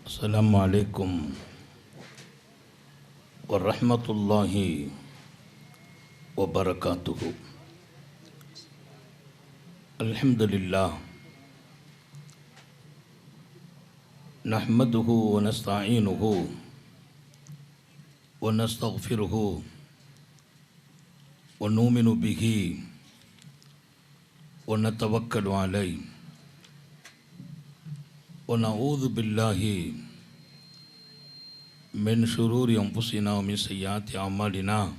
السلام عليكم ورحمة الله وبركاته. الحمد لله نحمده ونستعينه ونستغفره ونؤمن به ونتوكل عليه ونعوذ بالله من شرور أنفسنا ومن سيئات أعمالنا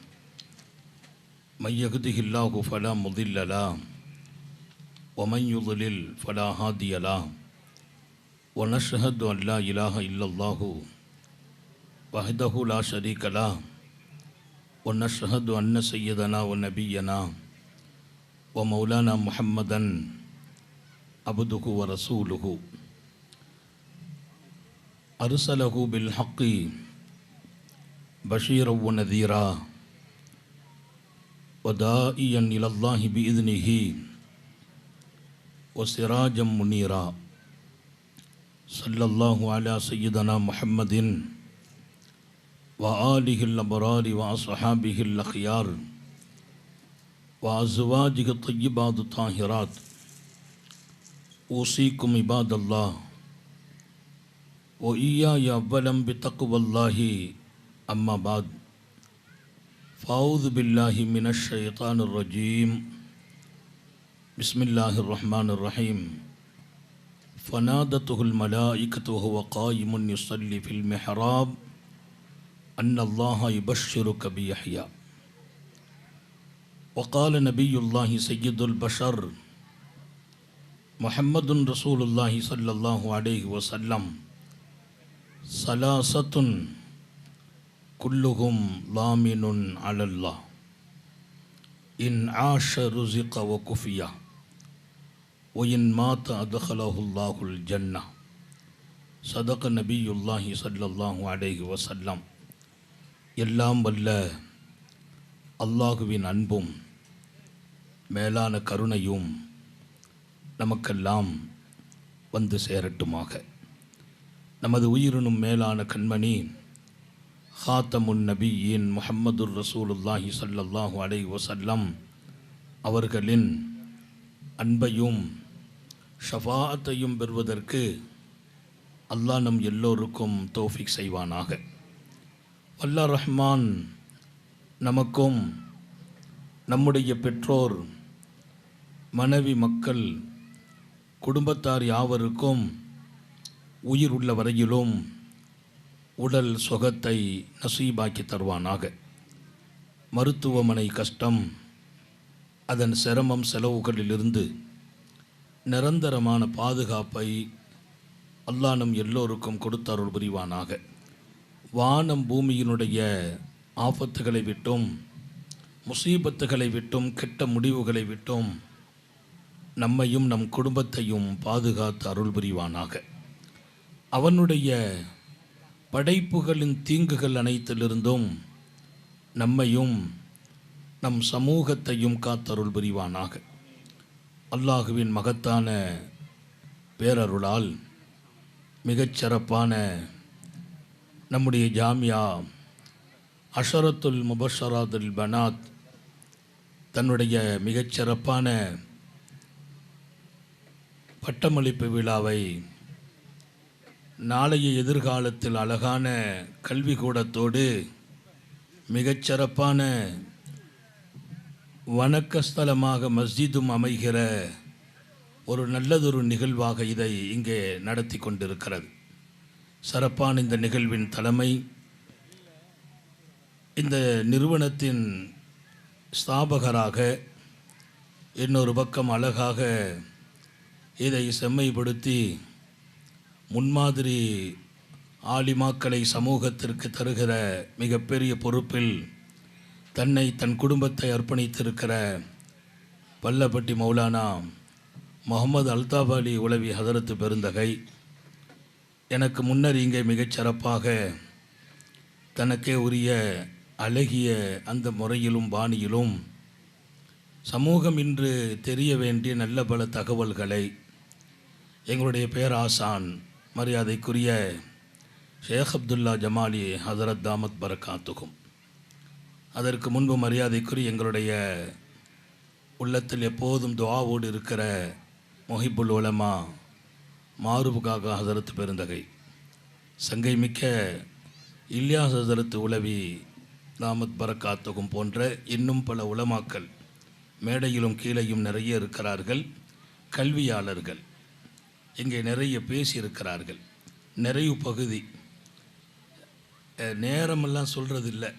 من يهده الله فلا مضل له ومن يضلل فلا هادي له ونشهد أن لا إله إلا الله وحده لا شريك له ونشهد أن سيدنا ونبينا ومولانا محمدا عبده ورسوله أرسله بالحق بشيرا ونذيرا وداعيا إلى الله بإذنه وسراجا منيرا صلى الله على سيدنا محمد وآله الأبرار وأصحابه الأخيار وأزواجه الطيبات الطاهرات. أوصيكم عباد الله وإياي أولا بتقوى الله أما بعد فأعوذ بالله من الشيطان الرجيم. بسم الله الرحمن الرحيم. فنادته الملائكة وهو قائم يصلي في المحراب أن الله يبشرك بيحيى. وقال نبي الله سيد البشر محمد رسول الله صلى الله عليه وسلم ثلاثة كلهم ضامن على الله إن عاش رزق وكفية وإن مات أدخله الله الجنة. صدق نبي الله صلى الله عليه وسلم. எல்லாம் வல்ல அல்லாஹுவின் அன்பும் மேலான கருணையும் நமக்கெல்லாம் வந்து சேரட்டுமாக. நமது உயிரினும் மேலான கண்மணி ஹாத்தமுன் நபியின் முஹம்மதுர் ரசூலுல்லாஹி ஸல்லல்லாஹு அலைஹி வஸல்லம் அவர்களின் அன்பையும் ஷஃபாஅத்தையும் பெறுவதற்கு அல்லாஹ் நம் எல்லோருக்கும் தௌஃபீக் செய்வானாக. அல்லாஹ் ரஹ்மான் நமக்கும் நம்முடைய பெற்றோர் மனைவி மக்கள் குடும்பத்தார் யாவருக்கும் உயிர் உள்ள வரையிலும் உடல் சுகத்தை நசீபாக்கி தருவானாக. மருத்துவமனை கஷ்டம் அதன் சிரமம் செலவுகளிலிருந்து நிரந்தரமான பாதுகாப்பை அல்லாஹ் நம் எல்லோருக்கும் கொடுத்தருள் புரிவானாக. வானம் பூமியினுடைய ஆபத்துகளை விட்டும் முசீபத்துகளை விட்டும் கெட்ட முடிவுகளை விட்டும் நம்மையும் நம் குடும்பத்தையும் பாதுகாத்து அருள் புரிவானாக. அவனுடைய படைப்புகளின் தீங்குகள் அனைத்திலிருந்தும் நம்மையும் நம் சமூகத்தையும் காத்தருள் புரிவானாக. அல்லாஹுவின் மகத்தான பேரருளால் மிகச்சிறப்பான நம்முடைய ஜாமியா அஷரத்துல் முபஷராத்துல் பனாத் தன்னுடைய மிகச்சிறப்பான பட்டமளிப்பு விழாவை நாளைய எதிர்காலத்தில் அழகான கல்விக்கூடத்தோடு மிகச்சிறப்பான வணக்கஸ்தலமாக மஸ்ஜிதும் அமைகிற ஒரு நல்லதொரு நிகழ்வாக இதை இங்கே நடத்தி கொண்டிருக்கிறது. சிறப்பான இந்த நிகழ்வின் தலைமை இந்த நிறுவனத்தின் ஸ்தாபகராக இன்னொரு பக்கம் அழகாக இதை செம்மைப்படுத்தி முன்மாதிரி ஆலிமாக்களை சமூகத்திற்கு தருகிற மிகப்பெரிய பொறுப்பில் தன்னை தன் குடும்பத்தை அர்ப்பணித்திருக்கிற பல்லப்பட்டி மௌலானா முகமது அல்தாப் அலி உலவி ஹதரத்து பெருந்தகை எனக்கு முன்னர் இங்கே மிகச்சிறப்பாக தனக்கே உரிய அழகிய அந்த முறையிலும் பாணியிலும் சமூகம் இன்று தெரிய வேண்டிய நல்ல பல தகவல்களை எங்களுடைய பேராசான் மரியாதைக்குரிய ஷேக் அப்துல்லா ஜமாலி ஹதரத் தாமத் பரக்காத்துக்கும், அதற்கு முன்பு மரியாதைக்குரிய எங்களுடைய உள்ளத்தில் எப்போதும் துஆவோடு இருக்கிற முஹிப்புல் உலமா மாரூஃப் ஹதரத் பெருந்தகை, சங்கை மிக்க இல்யாஸ் ஹதரத் உலவி தாமத் பரக்காத்துக்கும் போன்ற இன்னும் பல உலமாக்கள் மேடையிலும் கீழையும் நிறைய இருக்கிறார்கள். கல்வியாளர்கள் இங்கே நிறைய பேசியிருக்கிறார்கள். நிறைய பகுதி நேரமெல்லாம் சொல்கிறது இல்லை,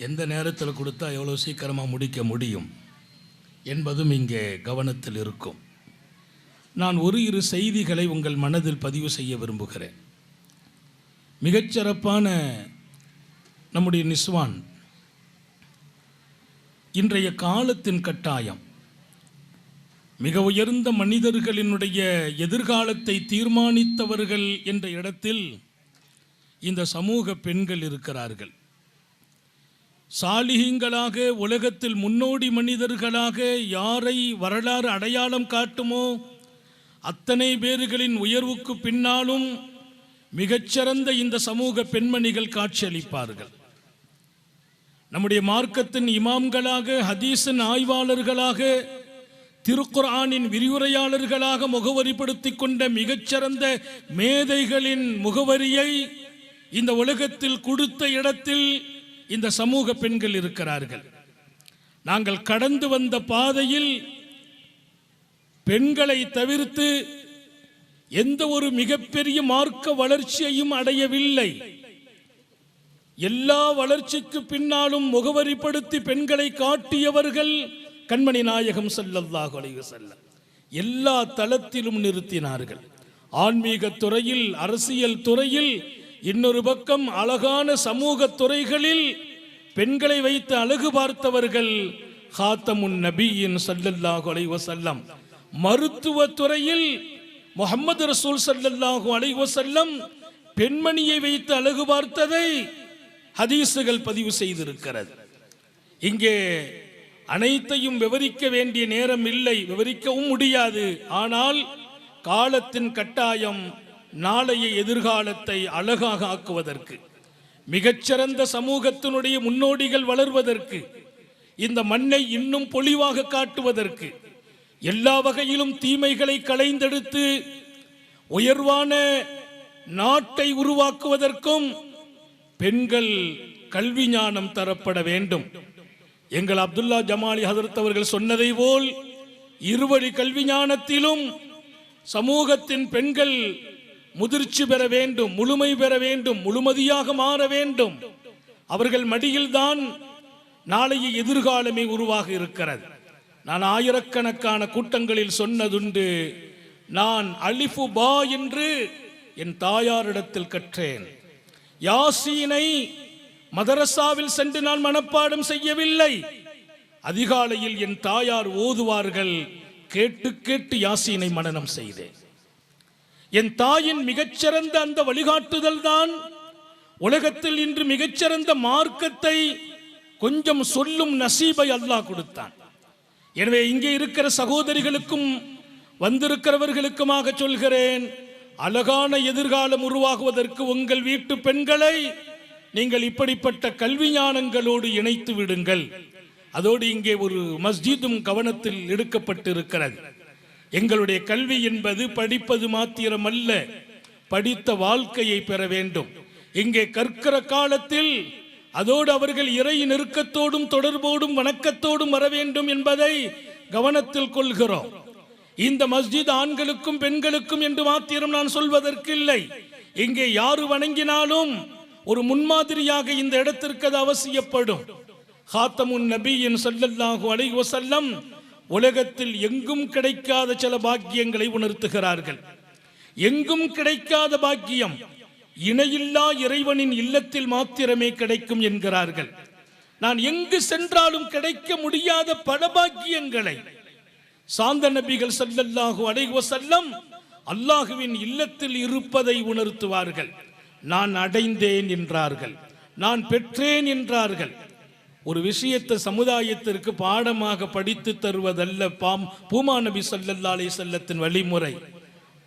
எந்த நேரத்தில் கொடுத்தா எவ்வளோ சீக்கிரமாக முடிக்க முடியும் என்பதும் இங்கே கவனத்தில் இருக்கும். நான் ஒரு இரு செய்திகளை உங்கள் மனதில் பதிவு செய்ய விரும்புகிறேன். மிகச்சிறப்பான நம்முடைய நிஸ்வான் இன்றைய காலத்தின் கட்டாயம், மிக உயர்ந்த மனிதர்களினுடைய எதிர்காலத்தை தீர்மானித்தவர்கள் என்ற இடத்தில் இந்த சமூக பெண்கள் இருக்கிறார்கள். சாலிஹீங்களாக உலகத்தில் முன்னோடி மனிதர்களாக யாரை வரலாறு அடையாளம் காட்டுமோ அத்தனை பேர்களின் உயர்வுக்கு பின்னாலும் மிகச்சிறந்த இந்த சமூக பெண்மணிகள் காட்சியளிப்பார்கள். நம்முடைய மார்க்கத்தின் இமாம்களாக, ஹதீஸின் ஆய்வாளர்களாக, திருக்குர்ஆனின் விரிவுரையாளர்களாக முகவரிப்படுத்தி கொண்ட மிகச்சிறந்த மேதைகளின் முகவரியை இந்த உலகத்தில் கொடுத்த இடத்தில் இந்த சமூக பெண்கள் இருக்கிறார்கள். நாங்கள் கடந்து வந்த பாதையில் பெண்களை தவிர்த்து எந்த ஒரு மிகப்பெரிய மார்க்க வளர்ச்சியையும் அடையவில்லை. எல்லா வளர்ச்சிக்கு பின்னாலும் முகவரிப்படுத்தி பெண்களை காட்டியவர்கள் கண்மணி நாயகம் ஸல்லல்லாஹு அலைஹி வஸல்லம். எல்லா தளத்திலும் நிறுத்தினார்கள். ஆன்மீக துறையில், அரசியல் துறையில், இன்னொரு பக்கம் அழகான சமூக துறைகளில் பெண்களை வைத்து அழகு பார்த்தவர்கள் ஹாத்தமுன் நபியின் ஸல்லல்லாஹு அலைஹி வஸல்லம். மருத்துவ துறையில் முஹம்மது ரசூல் ஸல்லல்லாஹு அலைஹி வஸல்லம் பெண்மணியை வைத்து அழகு பார்த்ததை ஹதீஸுகள் பதிவு செய்திருக்கிறது. இங்கே அனைத்தையும் விவரிக்க வேண்டிய நேரம் இல்லை, விவரிக்கவும் முடியாது. ஆனால் காலத்தின் கட்டாயம் நாளைய எதிர்காலத்தை அழகாக ஆக்குவதற்கு, மிகச்சிறந்த சமூகத்தினுடைய முன்னோடிகள் வளர்வதற்கு, இந்த மண்ணை இன்னும் பொலிவாக காட்டுவதற்கு, எல்லா வகையிலும் தீமைகளை களைந்தெடுத்து உயர்வான நாட்டை உருவாக்குவதற்கும் பெண்கள் கல்வி ஞானம் தரப்பட வேண்டும். எங்கள் அப்துல்லா ஜமாலி ஹதரத் அவர்கள் சொன்னதை போல் இருவழி கல்வி ஞானத்திலும் சமூகத்தின் பெண்கள் முதிர்ச்சி பெற வேண்டும், முழுமை பெற வேண்டும், முழுமதியாக மாற வேண்டும். அவர்கள் மடியில்தான் நாளைய எதிர்காலமே உருவாக இருக்கிறது. நான் ஆயிரக்கணக்கான கூட்டங்களில் சொன்னதுண்டு, நான் அலிஃபு பா என்று என் தாயாரிடத்தில் கற்றேன். யாசீனை மதரசாவில் சென்று நான் மனப்பாடம் செய்யவில்லை. அதிகாலையில் என் தாயார் ஓதுவார்கள், கேட்டு கேட்டு யாசீனை மனனம் செய்தேன். என் தாயின் மிகச்சிறந்த அந்த வழிகாட்டுதல் தான் உலகத்தில் இன்று மிகச்சிறந்த மார்க்கத்தை கொஞ்சம் சொல்லும் நசீபை அல்லாஹ் கொடுத்தான். எனவே இங்கே இருக்கிற சகோதரிகளுக்கும் வந்திருக்கிறவர்களுக்குமாக சொல்கிறேன், அழகான எதிர்காலம் உருவாகுவதற்கு உங்கள் வீட்டு பெண்களை நீங்கள் இப்படிப்பட்ட கல்வி ஞானங்களோடு இணைத்து விடுங்கள். அதோடு இங்கே ஒரு மஸ்ஜிதும் கவனத்தில் எடுக்கப்பட்டு இருக்கிறது. எங்களுடைய கல்வி என்பது படிப்பது மாத்திரமல்ல, படித்த வாழ்க்கையை பெற வேண்டும். இங்கே கற்கிற காலத்தில் அதோடு அவர்கள் இறை நெருக்கத்தோடும் தொடர்போடும் வணக்கத்தோடும் வர வேண்டும் என்பதை கவனத்தில் கொள்கிறோம். இந்த மஸ்ஜித் ஆண்களுக்கும் பெண்களுக்கும் என்று மாத்திரம் நான் சொல்வதற்கில்லை. இங்கே யாரு வணங்கினாலும் ஒரு முன்மாதிரியாக இந்த இடத்திற்கு அது அவசியப்படும். ஹாத்தமுன் நபியின் ஸல்லல்லாஹு அலைஹி வஸல்லம் உலகத்தில் எங்கும் கிடைக்காத சில பாக்கியங்களை உணர்த்துகிறார்கள். எங்கும் கிடைக்காத பாக்கியம் இணையில்லா இறைவனின் இல்லத்தில் மாத்திரமே கிடைக்கும் என்கிறார்கள். நான் எங்கு சென்றாலும் கிடைக்க முடியாத பல பாக்கியங்களை சாந்த நபிகள் ஸல்லல்லாஹு அலைஹி வஸல்லம் அல்லாஹுவின் இல்லத்தில் இருப்பதை உணர்த்துவார்கள். நான் அடைந்தேன் என்றார்கள், நான் பெற்றேன் என்றார்கள். ஒரு விஷயத்தை சமுதாயத்திற்கு பாடமாக படித்து தருவதல்ல பூமா நபி ஸல்லல்லாஹு அலைஹி வஸல்லத்தின் வழிமுறை.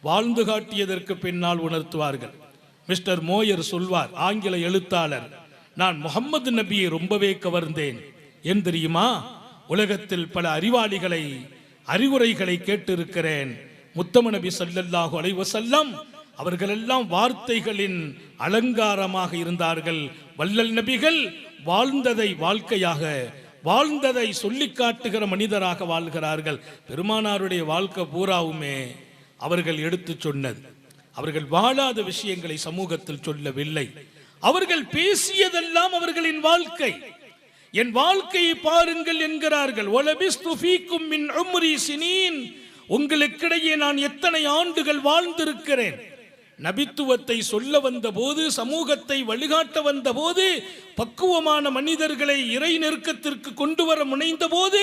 வாழ்ந்து காட்டியதற்கு பின்னால் உணர்த்துவார்கள். மிஸ்டர் மோயர் சொல்வார், ஆங்கில எழுத்தாளர், நான் முகம்மது நபியை ரொம்பவே கவர்ந்தேன். ஏன் தெரியுமா? உலகத்தில் பல அறிவுரைகளை கேட்டிருக்கிறேன். முத்தம நபி ஸல்லல்லாஹு அலைஹி வஸல்லம் அவர்களெல்லாம் வார்த்தைகளின் அலங்காரமாக இருந்தார்கள். வள்ளல் நபிகள் வாழ்ந்ததை வாழ்க்கையாக, வாழ்ந்ததை சொல்லி காட்டுகிற மனிதராக வாழ்கிறார்கள். பெருமானாருடைய வாழ்க்கை பூராவுமே அவர்கள் எடுத்து சொன்னது. அவர்கள் வாழாத விஷயங்களை சமூகத்தில் சொல்லவில்லை. அவர்கள் பேசியதெல்லாம் அவர்களின் வாழ்க்கை. என் வாழ்க்கையை பாருங்கள் என்கிறார்கள். ஒலபிஸ்து ஃபீக்கும் மின் உம்ரி சினீன், உங்களுக்கிடையே நான் எத்தனை ஆண்டுகள் வாழ்ந்திருக்கிறேன். நபித்துவத்தை சொல்ல வந்த போது, சமூகத்தை வழிகாட்ட வந்த போது, பக்குவமான மனிதர்களை இறை நெருக்கத்திற்கு கொண்டு வர முனைந்த போது,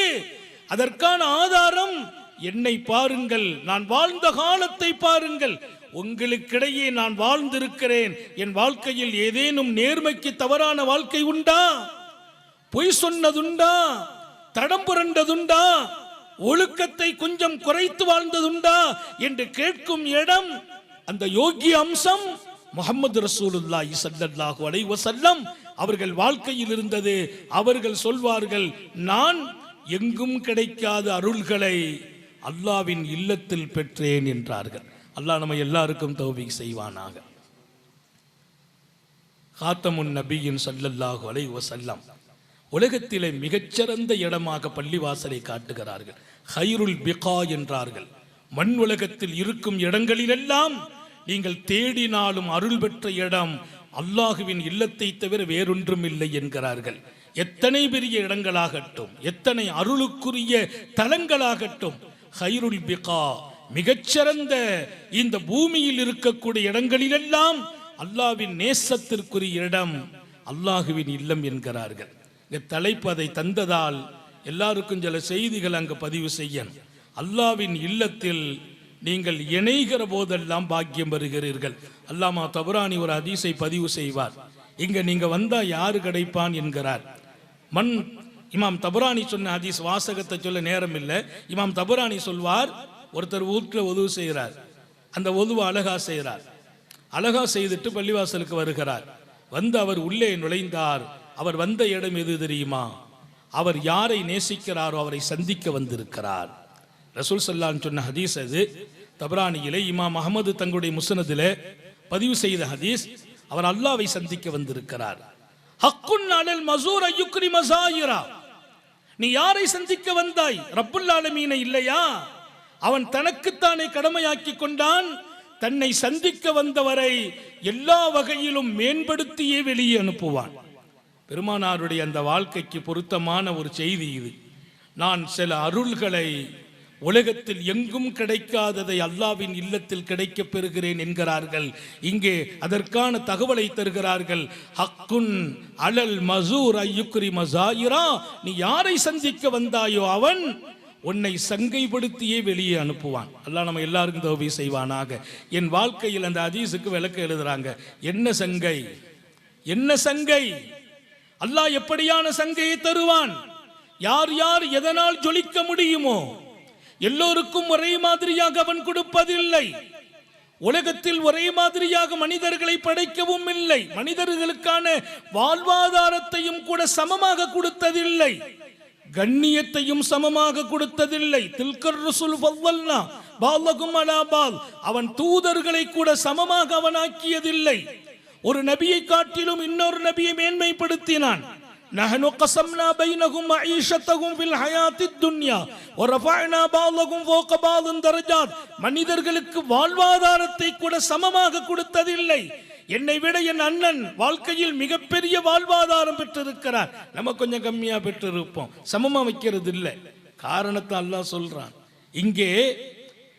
அதற்கான ஆதாரம் என்னை பாருங்கள், நான் வாழ்ந்த காலத்தை பாருங்கள். உங்களுக்கிடையே நான் வாழ்ந்திருக்கிறேன். என் வாழ்க்கையில் ஏதேனும் நேர்மைக்கு தவறான வாழ்க்கை உண்டா? பொய் சொன்னதுண்டா? தடம் புரண்டதுண்டா? ஒழுக்கத்தை கொஞ்சம் குறைத்து வாழ்ந்ததுண்டா என்று கேட்கும் இடம் அந்த யோகிய அம்சம் முஹம்மது ரசூலுல்லாஹி ஸல்லல்லாஹு அலைஹி வஸல்லம் அவர்கள் வாழ்க்கையில் இருந்தது. அவர்கள் சொல்வார்கள், நான் எங்கும் கிடைக்காத அருள்களை அல்லாஹ்வின் இல்லத்தில் பெற்றேன் என்றார்கள். அல்லாஹ் நம்ம எல்லாருக்கும் தௌஃபீக் செய்வானாக. காத்தமுன் நபியின் ஸல்லல்லாஹு அலைஹி வஸல்லம் உலகத்திலே மிகச்சிறந்த இடமாக பள்ளிவாசலை காட்டுகிறார்கள். ஹைருல் பிகா என்றார்கள். மண் உலகத்தில் இருக்கும் இடங்களிலெல்லாம் நீங்கள் தேடினாலும் அருள் பெற்ற இடம் அல்லாஹுவின் இல்லத்தை தவிர வேறொன்றும் இல்லை என்கிறார்கள். எத்தனை பெரிய இடங்களாகட்டும், எத்தனை அருளுக்குரிய தலங்களாகட்டும், ஹைருல் பிகா மிகச்சிறந்த இந்த பூமியில் இருக்கக்கூடிய இடங்களிலெல்லாம் அல்லாஹ்வின் நேசத்திற்குரிய இடம் அல்லாஹுவின் இல்லம் என்கிறார்கள். தலைப்பு அதை தந்ததால் எல்லாருக்கும் சில செய்திகள் அங்கு பதிவு செய்யணும். அல்லாஹ்வின் இல்லத்தில் நீங்கள் இணைகிற போதெல்லாம் பாக்கியம் பெறுகிறீர்கள். அல்லாமா தபரானி ஒரு ஹதீஸை பதிவு செய்வார். இங்க நீங்க வந்தா யாரு கிடைப்பான் என்கிறார். இமாம் தபரானி சொன்ன ஹதீஸ் வாசகத்தை சொல்ல நேரம் இல்லை. இமாம் தபரானி சொல்வார், ஒருத்தர் வீட்டில் உதவு செய்கிறார். அந்த உதவு அழகா செய்கிறார். அழகா செய்துட்டு பள்ளிவாசலுக்கு வருகிறார். வந்து அவர் உள்ளே நுழைந்தார். அவர் வந்த இடம் எது தெரியுமா? அவர் யாரை நேசிக்கிறாரோ அவரை சந்திக்க வந்திருக்கிறார். ரசூல் ஸல்லல்லாஹு சொன்ன ஹதீஸ் அது. தபரானியிலே இமாம் அஹ்மது தங்களுடைய முஸ்னதிலே பதிவு செய்த ஹதீஸ். அவர் அல்லாஹ்வை சந்திக்க வந்திருக்கிறார். ஹக்குன் அலல் மஸூர் அய்யுக்ரி மஸாயிரா, நீ யாரை சந்திக்க வந்தாய்? ரப்புல் ஆலமீனை இல்லையா? அவன் தனக்குத்தானே கடமையாக்கி கொண்டான். தன்னை சந்திக்க வந்தவரை எல்லா வகையிலும் மேம்படுத்தியே வெளியே அனுப்புவான். பெருமானாருடைய அந்த வாழ்க்கைக்கு பொருத்தமான ஒரு செய்தி இது. நான் சில அருள்களை உலகத்தில் எங்கும் கிடைக்காததை அல்லாஹ்வின் இல்லத்தில் கிடைக்க பெறுகிறேன் என்கிறார்கள். இங்கே அதற்கான தகவலை தருகிறார்கள். ஹக்குன் அலல் மஸூர் அய்யுக்ரி மஸாயிரா, நீ யாரை சந்திக்க வந்தாயோ அவன் உன்னை சங்கைப்படுத்தியே வெளியே அனுப்புவான். அல்லாஹ் நம்ம எல்லாருக்கும் தௌஃபீக் செய்வானாக. என் வாழ்க்கையில் அந்த ஹதீஸுக்கு விளக்கம் எழுதுறாங்க. என்ன சங்கை? என்ன சங்கை? அல்லாஹ் எப்படியான சங்கையை தருவான்? யார் யார் எதனால் ஜொலிக்க முடியுமோ எல்லோருக்கும் ஒரே மாதிரியாக அவன் கொடுப்பதில்லை. உலகத்தில் ஒரே மாதிரியாக மனிதர்களை படைக்கவும் இல்லை. மனிதர்களுக்கான வாழ்வாதாரத்தையும் கூட சமமாக கொடுத்ததில்லை. கண்ணியத்தையும் சமமாக கொடுத்ததில்லை. தில்கர் ரசூல் ஃபவ்வல்னா பாலகும் அலா பால், அவன் தூதர்களை கூட சமமாக அவன் ஆக்கியதில்லை. ஒரு நபியை காட்டிலும் இன்னொரு நபியை மேன்மைப்படுத்தினான். நஹனு கஸம்னா பைனஹும் மஈஷத்தஹும் ஃபில் ஹயாத்தித் துன்யா வ ரஃபஅனா பஅலஹும் ஃபௌக பஅலின் தரஜாத், மனிதர்களுக்கு வாழ்வாதாரத்தை கூட சமமாக கொடுத்ததில்லை. என்னை விட என் அண்ணன் வாழ்க்கையில் மிகப்பெரிய வாழ்வாதாரம் பெற்றிருக்கிறார், நம்ம கொஞ்சம் கம்மியா பெற்றிருப்போம். சமமா வைக்கிறது இல்லை. காரணத்தை அல்லாஹ் சொல்றான். இங்கே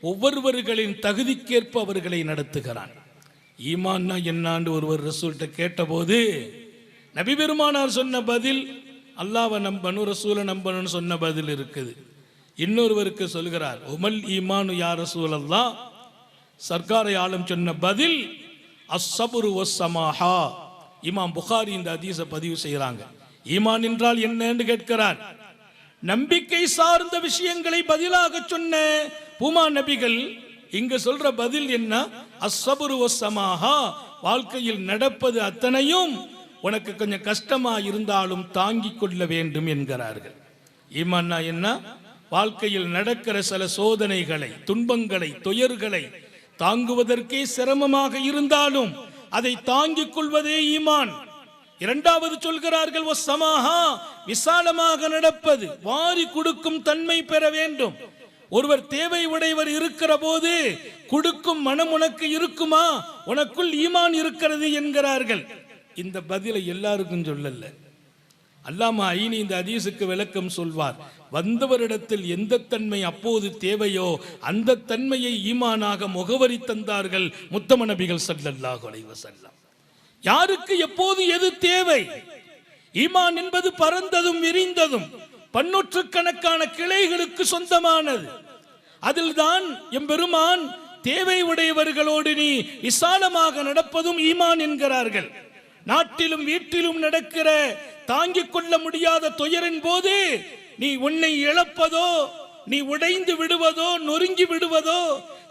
ஒவ்வொருவர்களின் தகுதிக்கேற்ப அவர்களை நடத்துகிறான். ஈமான்னா என்னான்னு ஒருவர் ரசூல்கிட்ட கேட்டபோது நபி பெருமானார் சொன்ன பதில், அல்லாஹ்வை நம்பணும் ரசூலை நம்பணும்னு சொன்ன பதில் இருக்குது. இன்னொருவருக்கு சொல்கிறார், உமல் ஈமானு யா ரசூலல்லாஹ், சர்க்காரை ஆலம் சொன்ன பதில் அஸ்ஸப்ரு வஸ்ஸமாஹா. இமாம் புகாரி இந்த ஹதீஸை பதிவு செய்கிறாங்க. ஈமான் என்றால் என்னன்னு கேட்கிறார். நம்பிக்கை சார்ந்த விஷயங்களை பதிலாக சொன்ன பூமா நபிகள் இங்க சொல்ற பதில் என்ன? அஸ்ஸப்ரு வஸ்ஸமாஹா, வாழ்க்கையில் நடப்பது அத்தனையும் உனக்கு கொஞ்சம் கஷ்டமா இருந்தாலும் தாங்கிக் கொள்ள வேண்டும் என்கிறார்கள். ஈமான்னா என்ன? வாழ்க்கையில் நடக்கிற சில சோதனைகளை, துன்பங்களை, துயர்களை தாங்குவதற்கே சிரமமாக இருந்தாலும் அதை தாங்கிக் கொள்வதே ஈமான். இரண்டாவது சொல்கிறார்கள், சமாஹா, விசாலமாக நடப்பது, வாரி கொடுக்கும் தன்மை பெற வேண்டும். ஒருவர் தேவை உடையவர் இருக்கிற போது கொடுக்கும் மனம் உனக்கு இருக்குமா? உனக்குள் ஈமான் இருக்கிறது என்கிறார்கள். இந்த பதிலை எல்லாருக்கும் சொல்லல. அல்லாமா ஐனி இந்த ஹதீஸுக்கு விளக்கம் சொல்வார். வந்தவரிடத்தில் எந்த தன்மை அப்போது தேவையோ அந்த தன்மையை ஈமானாக முகவரி தந்தார்கள் முத்தம நபிகள் ஸல்லல்லாஹு அலைஹி வஸல்லம். யாருக்கு எப்போது எது தேவை? ஈமான் என்பது பரந்ததும் விரிந்ததும் பன்னூற்றுக்கணக்கான கிளைகளுக்கு சொந்தமானது. அதில்தான் எம்பெருமான் தேவை உடையவர்களோடு நீ விசாலமாக நடப்பதும் ஈமான் என்கிறார்கள். நாட்டிலும் வீட்டிலும் நடக்கிற தாங்கிக் கொள்ள முடியாத துயரின் போது நீ உன்னை இழப்பதோ, நீ உடைந்து விடுவதோ, நொறுங்கி விடுவதோ,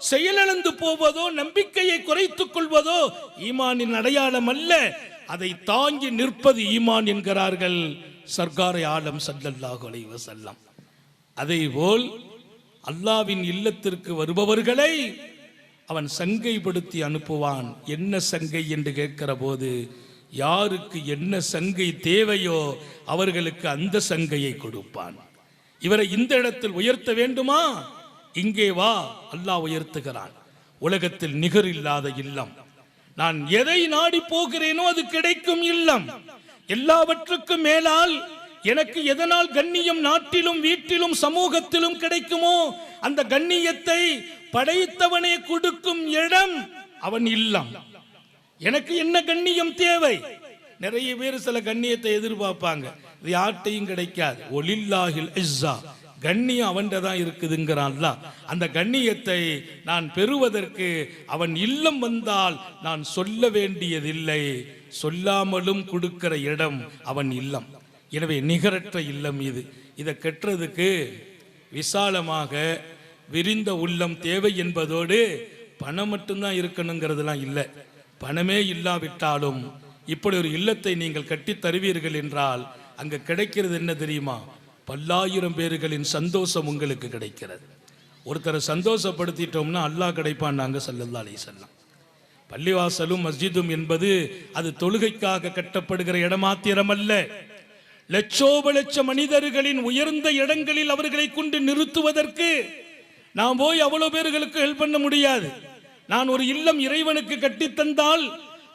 செயலிழந்து போவதோ, நம்பிக்கையை குறைத்துக் கொள்வதோ ஈமானின் அடையாளம் அல்ல. அதை தாங்கி நிற்பது ஈமான் என்கிறார்கள் சர்க்காரை ஆலம் ஸல்லல்லாஹு அலைஹி வஸல்லம். அதேபோல் அல்லாவின் இல்லத்திற்கு வருபவர்களை அவன் சங்கைப்படுத்தி அனுப்புவான். என்ன சங்கை என்று கேட்கிற போது யாருக்கு என்ன சங்கை தேவையோ அவர்களுக்கு அந்த சங்கையை கொடுப்பான். இவரை இந்த இடத்தில் உயர்த்த வேண்டுமா? இங்கே வா, அல்லாஹ் உயர்த்துகிறான். உலகத்தில் நிகர் இல்லாத இல்லம். நான் எதை நாடி போகிறேனோ அது கிடைக்கும் இல்லம். எல்லாவற்றுக்கும் மேலால் எனக்கு எதனால் கண்ணியம் நாட்டிலும் வீட்டிலும் சமூகத்திலும் கிடைக்குமோ அந்த கண்ணியத்தை படைத்தவனே கொடுக்கும் இடம் அவன் இல்லம். எனக்கு என்ன கண்ணியம் தேவை? நிறைய பேர் சில கண்ணியத்தை எதிர்பார்ப்பாங்க. இது யார்ட்டையும் கிடைக்காது. ஒலில்லாஹில் இஸ்ஸா, கண்ணியம் அவன்கிட்ட தான் இருக்குதுங்கிறான்ல. அந்த கண்ணியத்தை நான் பெறுவதற்கு அவன் இல்லம் வந்தால் நான் சொல்ல வேண்டியதில்லை. சொல்லாமலும் கொடுக்கிற இடம் அவன் இல்லம். எனவே நிகரற்ற இல்லம் இது. இதை கெட்டுறதுக்கு விசாலமாக விரிந்த உள்ளம் தேவை என்பதோடு பணம் மட்டும்தான் இருக்கணுங்கிறதுலாம் இல்லை. பணமே இல்லாவிட்டாலும் இப்படி ஒரு இல்லத்தை நீங்கள் கட்டி தருவீர்கள் என்றால் அங்க கிடைக்கிறது என்ன தெரியுமா? பல்லாயிரம் பேர்களின் சந்தோஷம் உங்களுக்கு கிடைக்கிறது. ஒருத்தரை சந்தோஷப்படுத்திட்டோம்னா அல்லாஹ் கிடைப்பான். நாங்கள் ஸல்லல்லாஹு அலைஹி வஸல்லம். பள்ளிவாசலும் மஸ்ஜிதும் என்பது அது தொழுகைக்காக கட்டப்படுகிற இடமாத்திரம் அல்ல. லட்சோப லட்ச மனிதர்களின் உயர்ந்த இடங்களில் அவர்களை கொண்டு நிறுத்துவதற்கு நாம் போய் அவ்வளவு பேர்களுக்கு ஹெல்ப் பண்ண முடியாது. நான் ஒரு இல்லம் இறைவனுக்கு கட்டித்தந்தால்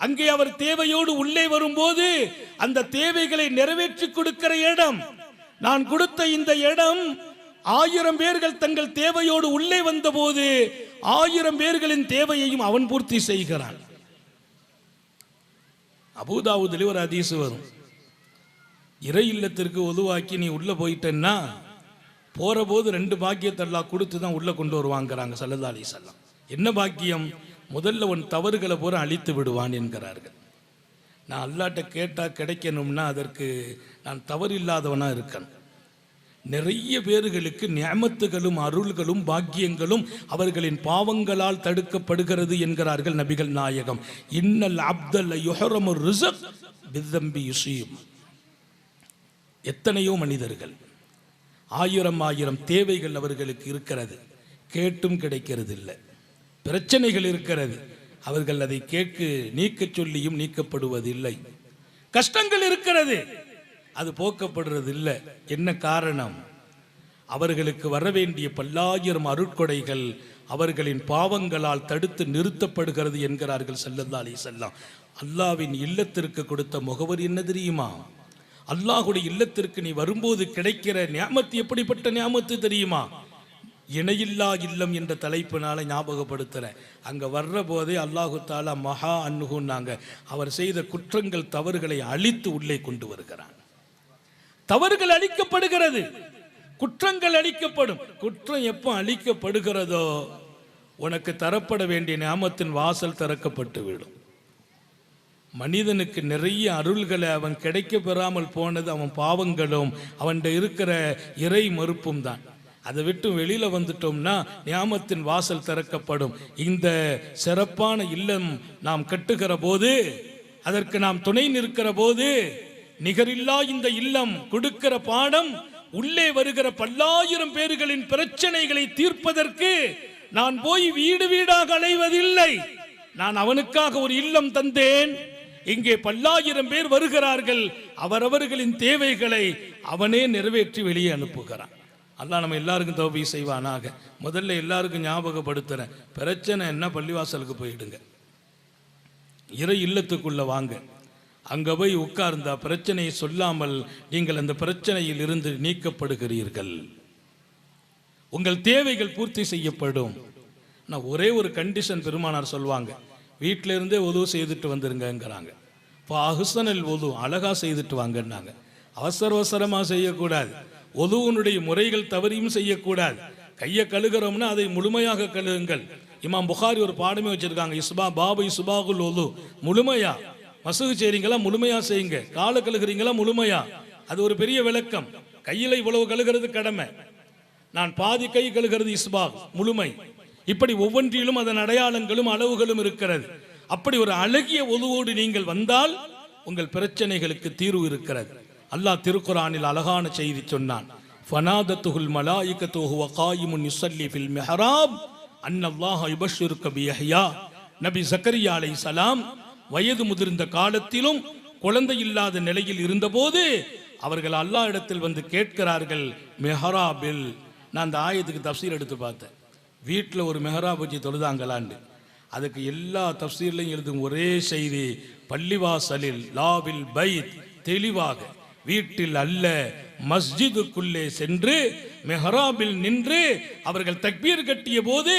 அங்கே அவர் தேவையோடு உள்ளே வரும்போது அந்த தேவைகளை நிறைவேற்றி கொடுக்கிற இடம். நான் கொடுத்த இந்த இடம் 1000 பேர்கள் தங்கள் தேவையோடு உள்ளே வந்த போது 1000 பேர்களின் தேவையையும் அவன் பூர்த்தி செய்கிறான். அபூதாவுதில் ஒரு ஹதீஸ் வரும். இறை இல்லத்திற்கு உதுவாக்கி நீ உள்ள போயிட்டேன்னா போற போது 2 பாக்கியத்தை அல்லாஹ் கொடுத்து தான் உள்ள கொண்டு வருவாங்கிறாங்க ஸல்லல்லாஹு அலைஹி வஸல்லம். என்ன பாக்கியம்? முதல்ல உன் தவறுகளை பூரா அழித்து விடுவான் என்கிறார்கள். நான் அல்லாட்ட கேட்டா கிடைக்கணும்னா அதற்கு நான் தவறு இல்லாதவனா இருக்கணும். நிறைய பேர்களுக்கு நியமத்துகளும் அருள்களும் பாக்கியங்களும் அவர்களின் பாவங்களால் தடுக்கப்படுகிறது என்கிறார்கள் நபிகள் நாயகம். இன்னல் அப்தல் யுஹரமு ரிஸக் பிதம்பி யுஸீம். எத்தனையோ மனிதர்கள் 1000 தேவைகள் அவர்களுக்கு இருக்கிறது, கேட்டும் கிடைக்கிறது இல்லை. பிரச்சனைகள் இருக்கிறது, அவர்கள் அதை கேட்க நீக்க சொல்லியும் நீக்கப்படுவதில்லை. கஷ்டங்கள் இருக்கிறது, அது போக்கப்படுறது இல்லை. என்ன காரணம்? அவர்களுக்கு வர வேண்டிய பல்லாயிரம் அருட்கொடைகள் அவர்களின் பாவங்களால் தடுத்து நிறுத்தப்படுகிறது என்கிறார்கள் ஸல்லல்லாஹு அலைஹி வஸல்லம். அல்லாஹ்வின் இல்லத்திற்கு கொடுத்த முகவரி என்ன தெரியுமா? அல்லாஹ்வுடைய இல்லத்திற்கு நீ வரும்போது கிடைக்கிற நியாமத்து எப்படிப்பட்ட நியாமத்து தெரியுமா? இணையில்லா இல்லம் என்ற தலைப்பினால ஞாபகப்படுத்துறேன். அங்க வர்ற போதே அல்லாஹு தாலா மகா அன்னுகுன்னாங்க. அவர் செய்த குற்றங்கள் தவறுகளை அழித்து உள்ளே கொண்டு வருகிறான். தவறுகள் அழிக்கப்படுகிறது, குற்றங்கள் அழிக்கப்படும். குற்றம் எப்போ அழிக்கப்படுகிறதோ உனக்கு தரப்பட வேண்டிய நியாமத்தின் வாசல் திறக்கப்பட்டு விடும். மனிதனுக்கு நிறைய அருள்களை அவன் கிடைக்க பெறாமல் போனது அவன் பாவங்களும் அவன்கிட்ட இருக்கிற இறை மறுப்பும் தான். அதை விட்டு வெளியில வந்துட்டோம்னா நியாமத்தின் வாசல் திறக்கப்படும். இந்த சிறப்பான இல்லம் நாம் கட்டுகிற போது, அதற்கு நாம் துணை நிற்கிற போது, நிகரில்லா இந்த இல்லம் கொடுக்கிற பாடம், உள்ளே வருகிற பல்லாயிரம் பேர்களின் பிரச்சனைகளை தீர்ப்பதற்கு நான் போய் வீடு வீடாக அலைவதில்லை. நான் அவனுக்காக ஒரு இல்லம் தந்தேன். இங்கே பல்லாயிரம் பேர் வருகிறார்கள். அவரவர்களின் தேவைகளை அவனே நிறைவேற்றி வெளியே அனுப்புகிறான். அல்லாஹ் நம்ம எல்லாருக்கும் தௌபீக் செய்வானாக. முதல்ல எல்லாருக்கும் ஞாபகப்படுத்துறேன், பிரச்சனை என்ன, பள்ளிவாசலுக்கு போயிடுங்க, இறை இல்லத்துக்குள்ள வாங்க. அங்க போய் உட்கார்ந்தா பிரச்சனையை சொல்லாமல் நீங்கள் அந்த பிரச்சனையில் இருந்து நீக்கப்படுகிறீர்கள். உங்கள் தேவைகள் பூர்த்தி செய்யப்படும். நான் ஒரே ஒரு கண்டிஷன் பெருமானார் சொல்வாங்க, வீட்டில இருந்தே உதவு செய்துட்டு வந்துருங்கிறாங்க. அஹ்சனல் உது, அழகா செய்துட்டு வாங்கன்னாங்க. அவசர அவசரமாக செய்யக்கூடாது. ஒதுவனுடைய முறைகள் தவறியும் செய்யக்கூடாது. கையை கழுகிறோம்னா அதை முழுமையாக கழுகுங்கள். இமாம் புகாரி ஒரு பாடமே வச்சிருக்காங்க, இஸ்பா பாபு இஸ்பாகுல் ஒது, முழுமையா. மசுகு செய்றீங்களா முழுமையா செய்யுங்க, காலை கழுகுறீங்களா முழுமையா. அது ஒரு பெரிய விளக்கம். கையில இவ்வளவு கழுகிறது கடமை, நான் பாதி கை கழுகிறது இஸ்பாக் முழுமை. இப்படி ஒவ்வொன்றிலும் அதன் அடையாளங்களும் அளவுகளும் இருக்கிறது. அப்படி ஒரு அழகிய ஒதுவோடு நீங்கள் வந்தால் உங்கள் பிரச்சனைகளுக்கு தீர்வு இருக்கிறது. அல்லாஹ் திருக்குரானில் அழகான செய்தி சொன்னான், ஃபனாதத்துல் மலாயிகத்து ஹுவ காயிமுன் யுஸல்லி ஃபில் மிஹ்ராப் அன்னல்லாஹ யுபஷ்ஷிருக பியஹ்யா. நபி ஜக்கரியா அலைஹிஸ்ஸலாம் வயது முதிர்ந்த காலத்திலும் குழந்தை இல்லாத நிலையில் இருந்தபோது அவர்கள் அல்லாஹ் இடத்தில் வந்து கேட்கிறார்கள், மெஹராபில். நான் அந்த ஆயத்துக்கு தஃப்சீர் எடுத்து பார்த்தேன், வீட்டில் ஒரு மெஹராப் வச்சு தொழுதாங்களாண்டு. அதுக்கு எல்லா தஃப்சீர்லையும் எழுதும் ஒரே செய்தி, பள்ளிவாசலில் லாவில் பைத், தெளிவாக வீட்டில் அல்ல மஸ்ஜிதுக்குள்ளே சென்று மெஹராபில் நின்று அவர்கள் தக்பீர் கட்டிய போது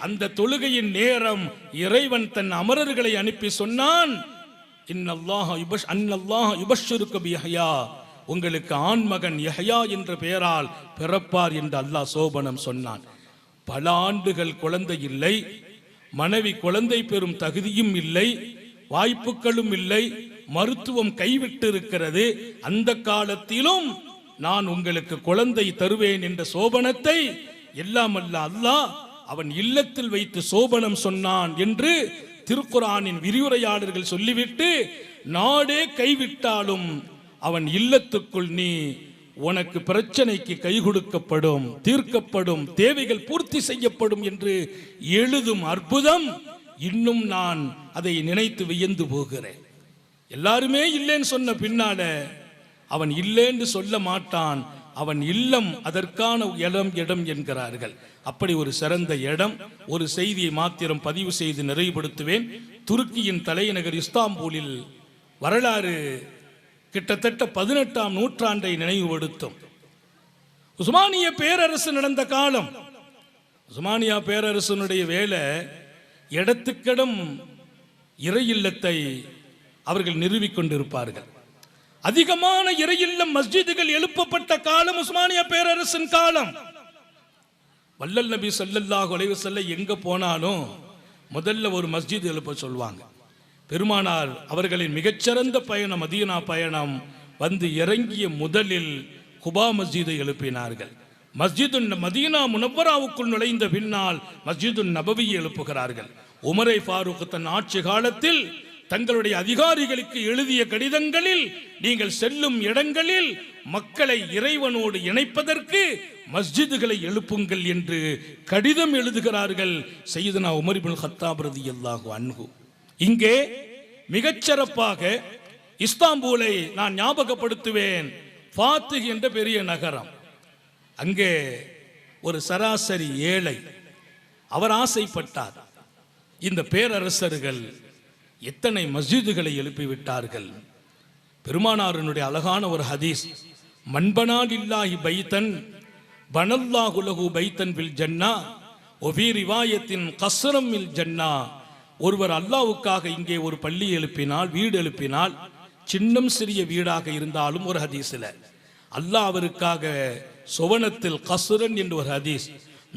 அந்த தொழுகையின் நேரம் இறைவன் தன் அமரர்களை அனுப்பி சொன்னான், இன்னல்லாஹ யுபஷ்ஷிருக பியஹ்யா, உங்களுக்கு ஆண் மகன் யஹ்யா என்ற பெயரால் பிறப்பார் என்று அல்லாஹ் சோபனம் சொன்னான். பல ஆண்டுகள் குழந்தை இல்லை, மனைவி குழந்தை பெறும் தகுதியும் இல்லை, வாய்ப்புகளும் இல்லை, மருத்துவம் கைவிட்டு இருக்கிறது. அந்த காலத்திலும் நான் உங்களுக்கு குழந்தை தருவேன் என்ற சோபனத்தை எல்லாம் அல்ல அல்லாஹ் அவன் இல்லத்தில் வைத்து சோபனம் சொன்னான் என்று திருக்குரானின் விரிவுரையாளர்கள் சொல்லிவிட்டு, நாடே கைவிட்டாலும் அவன் இல்லத்துக்குள் நீ உனக்கு பிரச்சனைக்கு கை கொடுக்கப்படும், தீர்க்கப்படும், தேவைகள் பூர்த்தி செய்யப்படும் என்று எழுதும் அற்புதம் இன்னும் நான் அதை நினைத்து வியந்து போகிறேன். எல்லாருமே இல்லைன்னு சொன்ன பின்னால அவன் இல்லைன்னு சொல்ல மாட்டான். அவன் இல்லம் அதற்கான இடம் என்கிறார்கள். அப்படி ஒரு சிறந்த இடம். ஒரு செய்தியை மாத்திரம் பதிவு செய்து நிறைவுபடுத்துவேன். துருக்கியின் தலைநகர் இஸ்தாம்பூலில் வரலாறு கிட்டத்தட்ட 18ஆம் நூற்றாண்டை நினைவுபடுத்தும். உஸ்மானிய பேரரசு நடந்த காலம். உஸ்மானியா பேரரசனுடைய வேலை இடத்துக்கிடம் இறை இல்லத்தை அவர்கள் நிறுவிக் கொண்டிருப்பார்கள். அதிகமான இறை இல்லம் மஸ்ஜிதுகள் எழுப்பப்பட்ட காலம் உஸ்மானியா பேரரசின் காலம். வல்லல் நபி ஸல்லல்லாஹு அலைஹி வஸல்லம் எங்க போனாலும் முதல்ல ஒரு மஸ்ஜித் எழுப்ப சொல்வாங்க. பெருமானார் அவர்களின் மிகச்சிறந்த பயணம் மதீனா பயணம். வந்து இறங்கிய முதலில் குபா மஸ்ஜிதை எழுப்பினார்கள். மஸ்ஜிது மதீனா முனவ்வராவுக்குள் நுழைந்த பின்னால் மஸ்ஜிது நபவியை எழுப்புகிறார்கள். உமரை ஃபாரூக் தன் ஆட்சி காலத்தில் தங்களுடைய அதிகாரிகளுக்கு எழுதிய கடிதங்களில், நீங்கள் செல்லும் இடங்களில் மக்களை இறைவனோடு இணைப்பதற்கு மஸ்ஜிதுகளை எழுப்புங்கள் என்று கடிதம் எழுதுகிறார்கள் சையதுனா உமர் இப்னு கத்தாப் ரலியல்லாஹு அன்ஹு. இங்கே மிகச்சிறப்பாக இஸ்தாம்பூலை நான் ஞாபகப்படுத்துவேன். ஃபாத்திஹ் என்ற பெரிய நகரம். அங்கே ஒரு சராசரி ஏழை, அவர் ஆசைப்பட்டார், இந்த பேரரசர்கள் எத்தனை மஸ்ஜிதுகளை எழுப்பிவிட்டார்கள். பெருமானாரினுடைய அழகான ஒரு ஹதீஸ், மன்பனால் இல்லாஹி பைத்தன் பனல்லாஹு லஹு பைத்தன் பில் ஜன்னா ஒஃபீ ரிவாயத்தின் கஸ்ரம் மில் ஜன்னா. ஒருவர் அல்லாஹ்வுக்காக இங்கே ஒரு பள்ளி எழுப்பினால், வீடு எழுப்பினால், சின்னம் சிறிய வீடாக இருந்தாலும் ஒரு ஹதீஸ்ல அல்லாஹ் அவருக்காக சுவனத்தில் கஸ்ரன் என்று ஒரு ஹதீஸ்,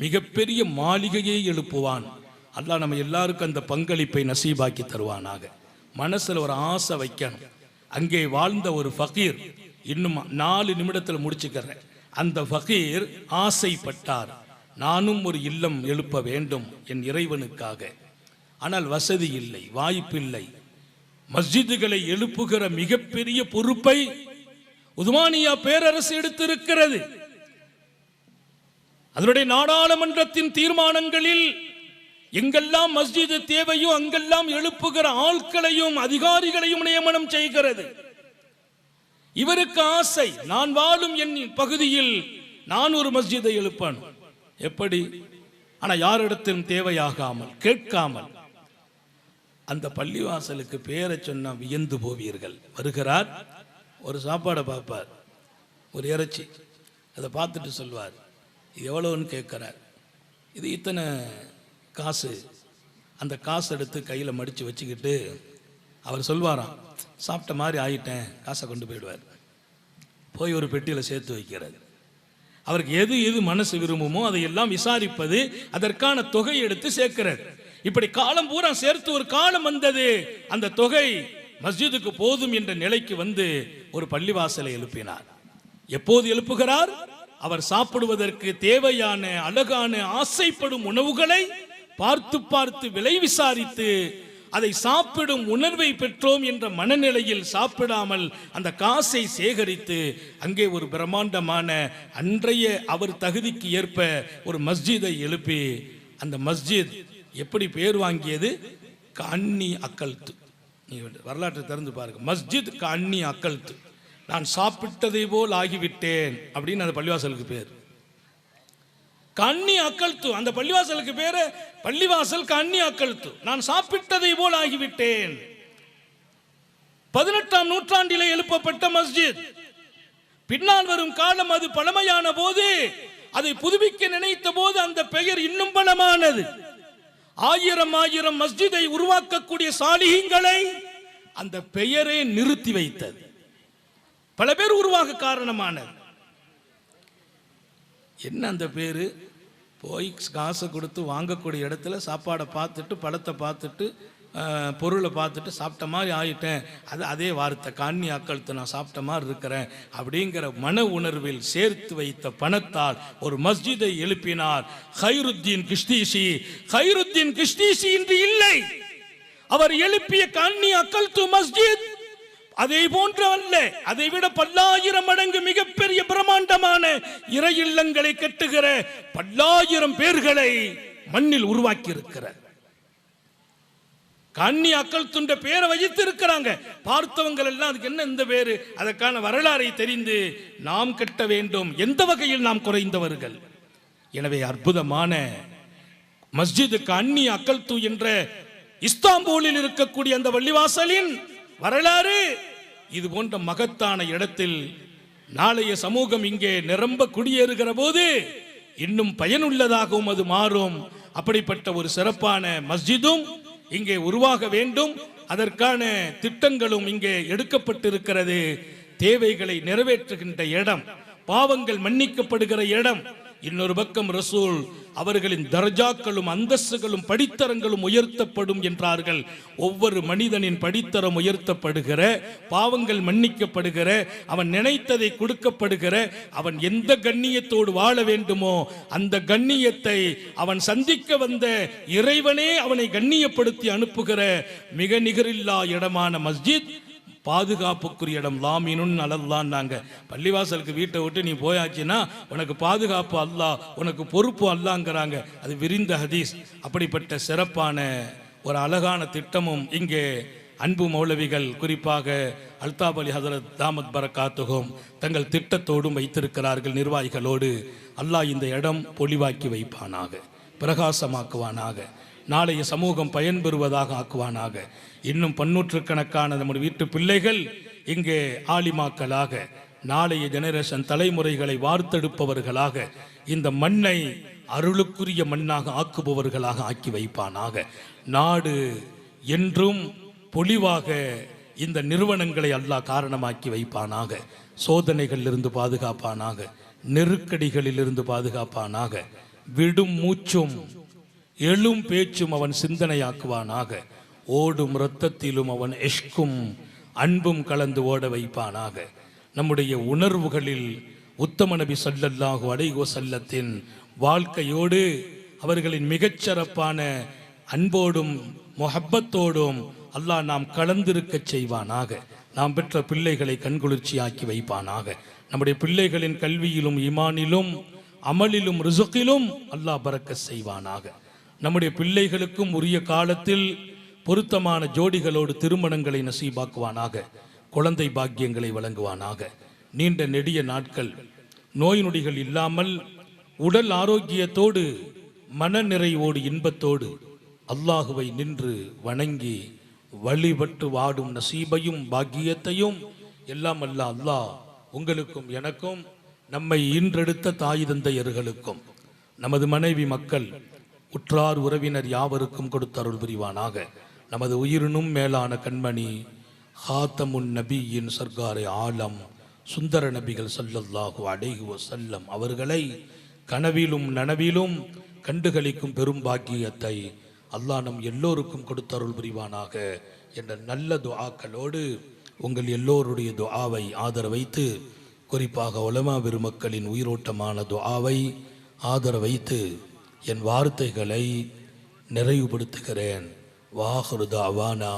மிகப்பெரிய மாளிகையை எழுப்புவான். அல்லாஹ் நம்ம எல்லாருக்கும் அந்த பங்களிப்பை நசீபாக்கி தருவானாக. மனசுல ஒரு ஆசை வைக்கணும். அங்கே வாழ்ந்த ஒரு ஃபகீர், இன்னும் 4 நிமிடத்தில் முடிச்சுக்கிறேன். அந்த ஃபகீர் ஆசைப்பட்டார், நானும் ஒரு இல்லம் எழுப்ப வேண்டும் என் இறைவனுக்காக. ஆனால் வசதி இல்லை, வாய்ப்பில்லை. மஸ்ஜிதுகளை எழுப்புகிற மிகப்பெரிய பொறுப்பை உஸ்மானியா பேரரசு எடுத்திருக்கிறது. அதனுடைய நாடாளுமன்றத்தின் தீர்மானங்களில் எங்கெல்லாம் மஸ்ஜிது தேவையோ அங்கெல்லாம் எழுப்புகிற ஆட்களையும் அதிகாரிகளையும் நியமனம் செய்கிறது. இவருக்கு ஆசை, நான் வாழும் என் பகுதியில் நான் ஒரு மஸ்ஜிதை எழுப்பணும். எப்படி? ஆனா யாரிடத்திலும் தேவையாகாமல், கேட்காமல். அந்த பள்ளிவாசலுக்கு பேரை சொன்னா வியந்து போவீர்கள். வருகிறார், ஒரு சாப்பாடை பார்ப்பார், ஒரு இறைச்சி, அதை பார்த்துட்டு சொல்வார், இது எவ்வளோன்னு கேட்குறார். இது இத்தனை காசு. அந்த காசு எடுத்து கையில் மடித்து வச்சுக்கிட்டு அவர் சொல்வாராம், சாப்பிட்ட மாதிரி ஆகிட்டேன், காசை கொண்டு போயிடுவார். போய் ஒரு பெட்டியில் சேர்த்து வைக்கிறார். அவருக்கு எது எது மனசு விரும்புமோ அதையெல்லாம் விசாரிப்பது, அதற்கான தொகை எடுத்து சேர்க்கிறார். இப்படி காலம் பூரா சேர்த்து ஒரு காலம் வந்தது, அந்த தொகை மஸ்ஜிதுக்கு போதும் என்ற நிலைக்கு வந்து ஒரு பள்ளிவாசலை எழுப்பினார். எப்போது எழுப்புகிறார்? அவர் சாப்பிடுவதற்கு தேவையான அழகான ஆசைப்படும் உணவுகளை பார்த்து பார்த்து விலை விசாரித்து அதை சாப்பிடும் உணர்வை பெற்றோம் என்ற மனநிலையில் சாப்பிடாமல் அந்த காசை சேகரித்து அங்கே ஒரு பிரம்மாண்டமான அன்றைய அவர் தகுதிக்கு ஏற்ப ஒரு மஸ்ஜிதை எழுப்பி, அந்த மஸ்ஜித் எப்படி பேர் வாங்கியது? கண்ணி அக்கல்து. நீ வரலாற்றை திறந்து பாருங்க. மஸ்ஜித் கண்ணி அக்கல்து, நான் சாப்பிட்டதை போல் ஆகிவிட்டேன் அப்படின்னு அந்த பள்ளிவாசலுக்கு பேர். கண்ணி அக்கல்து, அந்த பள்ளிவாசலுக்கு பேரு பள்ளிவாசல் கண்ணி அக்கல்து, நான் சாப்பிட்டதை போல் ஆகிவிட்டேன். 18ஆம் நூற்றாண்டிலே எழுப்பப்பட்ட மஸ்ஜித். பின்னால் வரும் காலம் அது பழமையான போது, அதை புதுப்பிக்க நினைத்த போது அந்த பெயர் இன்னும் பலமானது. ஆயிரம் ஆயிரம் மஸ்ஜிதை உருவாக்கக்கூடிய சாலிஹீன்களை அந்த பெயரே நிறுத்தி வைத்தது. பல பேர் உருவாக காரணமானது. என்ன அந்த பேரு? போய் காசை கொடுத்து வாங்கக்கூடிய இடத்துல சாப்பாடை பார்த்துட்டு, பழத்தை பார்த்துட்டு, பொருளை பார்த்துட்டு சாப்பிட்ட மாதிரி ஆயிட்டேன், அது அதே வார்த்தை கண்ணி அக்கழுத்து, நான் சாப்பிட்ட மாதிரி இருக்கிறேன் அப்படிங்கிற மன உணர்வில் சேர்த்து வைத்த பணத்தால் ஒரு மஸ்ஜிதை எழுப்பினார் ஹைருத்தீன் கிஷ்தீசி. ஹைருத்தீன் கிஷ்தீசி இன்று இல்லை. அவர் எழுப்பிய கண்ணி அக்கல்து மஸ்ஜித் அதை போன்று அல்ல, அதை விட பல்லாயிரம் மடங்கு மிகப்பெரிய பிரம்மாண்டமான இறை இல்லங்களை கட்டுகிற பல்லாயிரம் பேர்களை மண்ணில் உருவாக்கி இருக்கிறார். கண்ணி அக்கல்துன்ற பேரை வைத்து இருக்கிறாங்க. பார்த்தவங்க எல்லாம் அதுக்கு என்ன இந்த பேரு, அதற்கான வரலாறை தெரிந்து நாம் கட்ட வேண்டும். எந்த வகையில் நாம் குறைந்தவர்கள்? எனவே அற்புதமான மஸ்ஜிது கண்ணி அக்கல்து என்ற இஸ்தாம்பூலில் இருக்கக்கூடிய அந்த பள்ளிவாசலின் வரலாறு இது போன்ற மகத்தான இடத்தில் நாளைய சமூகம் இங்கே நிரம்ப குடியேறுகிற போது இன்னும் பயனுள்ளதாகவும் அது மாறும். அப்படிப்பட்ட ஒரு சிறப்பான மஸ்ஜிதும் இங்கே உருவாக வேண்டும். அதற்கான திட்டங்களும் இங்கே எடுக்கப்பட்டிருக்கிறது. தேவைகளை நிறைவேற்றுகின்ற இடம், பாவங்கள் மன்னிக்கப்படுகிற இடம். இன்னொரு பக்கம் ரசூல் அவர்களின் தர்ஜாக்களும் அந்தஸ்துகளும் படித்தரங்களும் உயர்த்தப்படும் என்றார்கள். ஒவ்வொரு மனிதனின் படித்தரம் உயர்த்தப்படுகிற, பாவங்கள் மன்னிக்கப்படுகிற, அவன் நினைத்ததை கொடுக்கப்படுகிற, அவன் எந்த கண்ணியத்தோடு வாழ வேண்டுமோ அந்த கண்ணியத்தை அவன் சந்திக்க வந்த இறைவனே அவனை கண்ணியப்படுத்தி அனுப்புகிற மிக நிகரில்லா இடமான மஸ்ஜித் பாதுகாப்புக்குரிய இடம். லாமினுன் அலல்லான். நாங்கள் பள்ளிவாசலுக்கு வீட்டை விட்டு நீ போயாச்சுன்னா உனக்கு பாதுகாப்பு அல்லாஹ், உனக்கு பொறுப்பு அல்லாங்கிறாங்க. அது விரிந்த ஹதீஸ். அப்படிப்பட்ட சிறப்பான ஒரு அழகான திட்டமும் இங்கே அன்பு மௌலவிகள், குறிப்பாக அல்தாப் அலி ஹதரத் தாமத் பரக்காத்துகும் தங்கள் திட்டத்தோடும் வைத்திருக்கிறார்கள். நிர்வாகிகளோடு அல்லாஹ் இந்த இடம் பொலிவாக்கி வைப்பானாக, பிரகாசமாக்குவானாக, நாளைய சமூகம் பயன்பெறுவதாக ஆக்குவானாக. இன்னும் பன்னூற்றுக்கணக்கான நம்முடைய வீட்டு பிள்ளைகள் இங்கே ஆலிமாக்களாக, நாளைய ஜெனரேஷன் தலைமுறைகளை வார்த்தெடுப்பவர்களாக, இந்த மண்ணை அருளுக்குரிய மண்ணாக ஆக்குபவர்களாக ஆக்கி வைப்பானாக. நாடு என்றும் பொலிவாக இந்த நிறுவனங்களை அல்லாஹ் காரணமாக்கி வைப்பானாக. சோதனைகளிலிருந்து பாதுகாப்பானாக, நெருக்கடிகளிலிருந்து பாதுகாப்பானாக. விடும் மூச்சும் எழும் பேச்சும் அவன் சிந்தனையாக்குவானாக. ஓடும் இரத்தத்திலும் அவன் எஷ்கும் அன்பும் கலந்து ஓட வைப்பானாக. நம்முடைய உணர்வுகளில் உத்தம நபி ஸல்லல்லாஹு அலைஹி வஸல்லத்தின் வாழ்க்கையோடு அவர்களின் மிகச்சிறப்பான அன்போடும் முஹப்பத்தோடும் அல்லாஹ் நாம் கலந்திருக்க செய்வானாக. நாம் பெற்ற பிள்ளைகளை கண்குளிர்ச்சியாக்கி வைப்பானாக. நம்முடைய பிள்ளைகளின் கல்வியிலும் ஈமானிலும் அமலிலும் ரிசுக்கிலும் அல்லாஹ் பரக்கத் செய்வானாக. நம்முடைய பிள்ளைகளுக்கும் உரிய காலத்தில் பொருத்தமான ஜோடிகளோடு திருமணங்களை நசீபாக்குவானாக. குழந்தை பாக்கியங்களை வழங்குவானாக. நீண்ட நெடிய நாட்கள் நோய் நொடிகள் இல்லாமல் உடல் ஆரோக்கியத்தோடு மன நிறைவோடு இன்பத்தோடு அல்லாஹுவை நின்று வணங்கி வழிபட்டு வாடும் நசீபையும் பாக்கியத்தையும் எல்லாம் அல்லாஹ் உங்களுக்கும் எனக்கும் நம்மை ஈன்றெடுத்த தாய் தந்தையர்களுக்கும் நமது மனைவி மக்கள் உற்றார் உறவினர் யாவருக்கும் கொடுத்தருள் புரிவானாக. நமது உயிரினும் மேலான கண்மணி ஹாத்தமுன் நபியின் சர்க்காரை ஆலம் சுந்தர நபிகள் ஸல்லல்லாஹு அலைஹி வஸல்லம் அவர்களை கனவிலும் நனவிலும் கண்டுகளிக்கும் பெரும் பாக்கியத்தை அல்லாஹ் நம் எல்லோருக்கும் கொடுத்தருள் புரிவானாக என்ற நல்ல துஆக்களோடு உங்கள் எல்லோருடைய துஆவை ஆதரவைத்து, குறிப்பாக உலமா பெருமக்களின் உயிரோட்டமான துஆவை ஆதரவைத்து என் வார்த்தைகளை நிறைவுபடுத்துகிறேன். வாஹிரு தஅவானா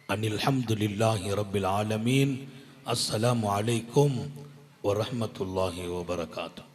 அனில் ஹம்துலில்லாஹி ரப்பில் ஆலமீன். அஸ்ஸலாமு அலைக்கும் வரஹ்மத்துல்லாஹி வபரகாத்துஹு.